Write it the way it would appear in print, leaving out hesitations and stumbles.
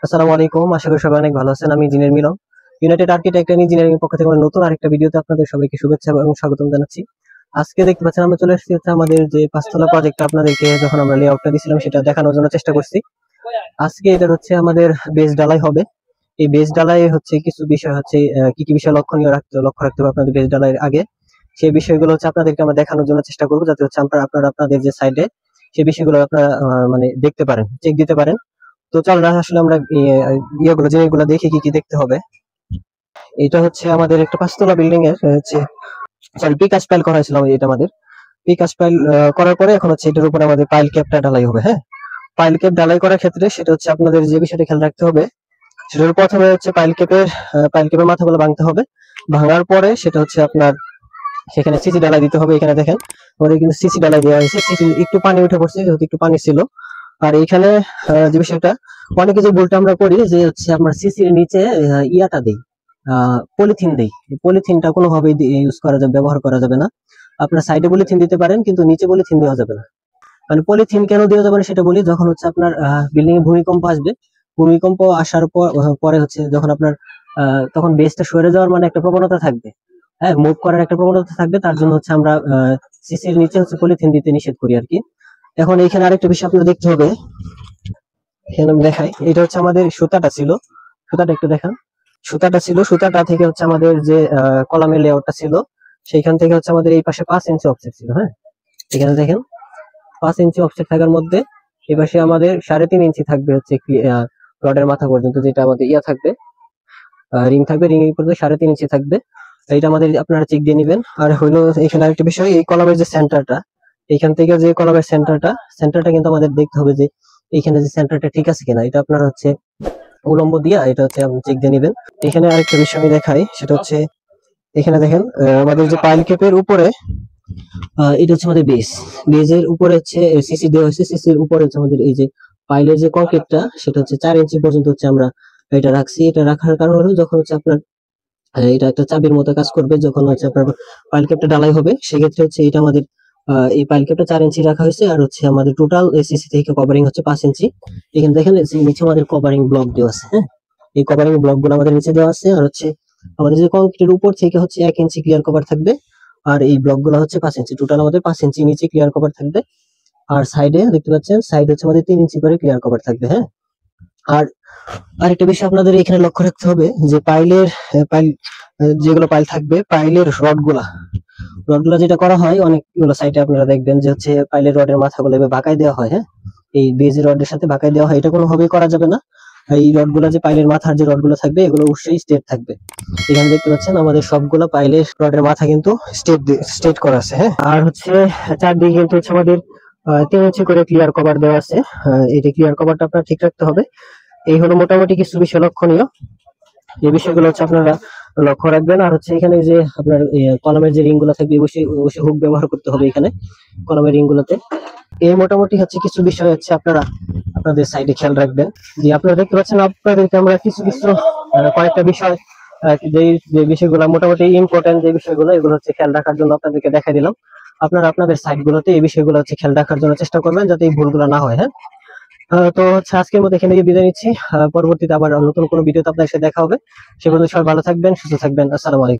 আসসালামু আলাইকুম, আশা করি সবাই অনেক ভালো আছেন। আমি engineer Milon, United Architect and Engineering এর পক্ষ থেকে আমার নতুন আরেকটা ভিডিওতে আপনাদের সবাইকে শুভেচ্ছা এবং স্বাগতম জানাচ্ছি। আজকে দেখতে পাচ্ছেন আমরা চলে এসেছি হচ্ছে আমাদের যে পাঁচতলা প্রজেক্টটা আপনাদেরকে যখন আমরা লেআউটটা দিয়েছিলাম সেটা দেখানোর জন্য চেষ্টা করছি। আজকে এটা হচ্ছে আমাদের বেস ডালাই হবে। এই বেস ডালাই হচ্ছে কিছু বিষয় হচ্ছে কি কি বিষয় লক্ষ্য রাখতে হবে আপনাদের বেস ডালাইয়ের আগে। সেই বিষয়গুলো হচ্ছে আপনাদেরকে আমরা দেখানোর জন্য চেষ্টা করবো, যাতে হচ্ছে আপনারা আপনাদের যে সাইডে সেই বিষয়গুলো আপনারা মানে দেখতে পারেন, চেক দিতে পারেন। তো চল আসলে আমরা জিনিসগুলো দেখি কি কি দেখতে হবে। এটা হচ্ছে আমাদের একটা পাঁচতলা বিল্ডিং এর হচ্ছে সরি পিকাস পাইল করা হয়েছিল। এটা আমাদের পিকাস পাইল করার পরে এখন হচ্ছে এটার উপরে আমাদের পাইল ক্যাপটা ঢালাই হবে। হ্যাঁ, পাইল ক্যাপ ঢালাই করার ক্ষেত্রে সেটা হচ্ছে আপনাদের যে বিষয়টা খেয়াল রাখতে হবে, সেটা হলো প্রথমে হচ্ছে পাইল ক্যাপের মাথাগুলো ভাঙতে হবে। ভাঙার পরে সেটা হচ্ছে আপনার সেখানে সিসি ঢালাই দিতে হবে। এখানে দেখেন আমাদের কিন্তু সিসি ঢালাই দেওয়া হয়েছে। সিসি একটু পানি উঠে পড়ছে, যেহেতু একটু পানি ছিল। আর এইখানে যে বিষয়টা অনেকে যে ভুলটা আমরা করি যে হচ্ছে আমরা সিসির নিচে ইয়াটা দেই, পলিথিন দেই। পলিথিনটা কোনোভাবেই ব্যবহার করা যাবে না। আপনার সাইডে পলিথিন দিতে পারেন, কিন্তু নিচে পলিথিন দেওয়া যাবে না। মানে পলিথিন কেন দেওয়া যাবে না সেটা বলি। যখন হচ্ছে আপনার বিল্ডিং এ ভূমিকম্প আসবে, ভূমিকম্প আসার পরে হচ্ছে যখন আপনার তখন বেসটা সরে যাওয়ার মানে একটা প্রবণতা থাকবে। হ্যাঁ, মুভ করার একটা প্রবণতা থাকবে। তার জন্য হচ্ছে আমরা সিসির নিচে হচ্ছে পলিথিন দিতে নিষেধ করি আর কি। এখন এইখানে আরেকটা বিষয় আপনার দেখতে হবে। এখানে আমি দেখাই, এটা হচ্ছে আমাদের সুতাটা ছিল। সুতাটা একটু দেখান। সুতাটা থেকে হচ্ছে আমাদের যে কলামের লেআউটটা ছিল, সেইখান থেকে হচ্ছে আমাদের এই পাশে 5 ইঞ্চি অফসেট ছিল। হ্যাঁ, এখানে দেখেন 5 ইঞ্চি অফসেট থাকার মধ্যে এই পাশে আমাদের 3.5 ইঞ্চি থাকবে হচ্ছে রডের মাথা পর্যন্ত, যেটা আমাদের থাকবে, রিং থাকবে। রিং এর পর্যন্ত 3.5 ইঞ্চি থাকবে। এইটা আমাদের আপনারা চেক দিয়ে নেবেন। আর হইলো এখানে আরেকটা বিষয়, এই কলামের যে সেন্টারটা, এইখান থেকে যে কলামের সেন্টারটা কিন্তু আমাদের দেখতে হবে যে এইখানে যে সেন্টারটা ঠিক আছে কিনা। এটা আপনার হচ্ছে উলম্ব দিয়া এটা হচ্ছে আপনি চেক দিয়ে নেবেন। এখানে আরেকটা বিষয় আমি দেখাই, সেটা হচ্ছে এখানে দেখেন আমাদের যে পাইল ক্যাপের উপরে এটা হচ্ছে আমাদের বেজের উপরে হচ্ছে সিসি দেওয়া হয়েছে। সিসির উপরে হচ্ছে আমাদের এই যে পাইলের যে কংক্রিটটা, সেটা হচ্ছে 4 ইঞ্চি পর্যন্ত হচ্ছে আমরা এটা রাখছি। এটা রাখার কারণ হলো যখন হচ্ছে আপনার এটা একটা চাবির মতো কাজ করবে। যখন হচ্ছে আপনার পাইল ক্যাপটা ঢালাই হবে, সেক্ষেত্রে হচ্ছে এটা আমাদের এই পাইল ক্যাপটা 4 ইঞ্চি রাখা হয়েছে। আর হচ্ছে আমাদের টোটাল সিসি থেকে কভারিং হচ্ছে 5 ইঞ্চি। এখানে দেখেন নিচে আমাদের কভারিং ব্লক দেওয়া আছে। হ্যাঁ, এই কভারিং ব্লক গুলো আমাদের নিচে দেওয়া আছে। আর হচ্ছে আমাদের যে কংক্রিটের উপর থেকে হচ্ছে 1 ইঞ্চি ক্লিয়ার কভার থাকবে। আর এই ব্লক গুলো হচ্ছে 5 ইঞ্চি। টোটাল আমাদের 5 ইঞ্চি নিচে ক্লিয়ার কভার থাকবে। আর সাইডে দেখতে পাচ্ছেন, সাইড হচ্ছে আমাদের 3 ইঞ্চি করে ক্লিয়ার কভার থাকবে। হ্যাঁ, আর আরেকটা বিষয় আপনাদের এখানে লক্ষ্য রাখতে হবে যে যেগুলো পাইল থাকবে, পাইলের রডগুলা যেটা করা হয় অনেকগুলো সাইটে আপনারা দেখবেন যে হচ্ছে পাইলের রডের মাথাগুলো এভাবে বাঁকায় দেওয়া হয়। হ্যাঁ, এই বেজ রডের সাথে বাঁকায় দেওয়া হয়। এটা কোনোভাবেই করা যাবে না। এই রডগুলা যে পাইলের মাথার যে রডগুলো থাকবে, এগুলো অবশ্যই স্ট্রেট থাকবে। এখানে দেখতে পাচ্ছেন আমাদের সবগুলো পাইলের রডের মাথা কিন্তু স্ট্রেট করা আছে। হ্যাঁ, আর হচ্ছে চারদিকে কিন্তু হচ্ছে আমাদের 3 ইঞ্চি করে ক্লিয়ার কভার দেওয়া আছে। এই ক্লিয়ার কভারটা আপনার ঠিক রাখতে হবে। এই হলো মোটামুটি কিছু বিষয় লক্ষণীয়। এই বিষয়গুলো হচ্ছে আপনারা লক্ষ্য রাখবেন। আর হচ্ছে এখানে যে আপনার কলমের যে রিং গুলো থাকবে, অবশ্যই হুক ব্যবহার করতে হবে এখানে কলমের রিং গুলোতে। এই মোটামুটি হচ্ছে কিছু বিষয় হচ্ছে আপনারা আপনাদের সাইডে খেয়াল রাখবেন। যে আপনারা দেখতে পাচ্ছেন, আপনাদেরকে আমরা কিছু কয়েকটা বিষয় যে বিষয়গুলো মোটামুটি ইম্পর্টেন্ট, যে বিষয়গুলো এগুলো হচ্ছে খেয়াল রাখার জন্য আপনাদেরকে দেখা দিলাম। আপনারা আপনাদের সাইড গুলোতে এই বিষয়গুলো হচ্ছে খেয়াল রাখার জন্য চেষ্টা করবেন, যাতে এই ভুলগুলো না হয়। হ্যাঁ, তো হচ্ছে আজকের মতো এখানে বিদায় নিচ্ছি। পরবর্তীতে আবার নতুন কোনো ভিডিওতে আপনার সাথে দেখা হবে। সে পর্যন্ত সবাই ভালো থাকবেন, সুস্থ থাকবেন। আসসালামু আলাইকুম।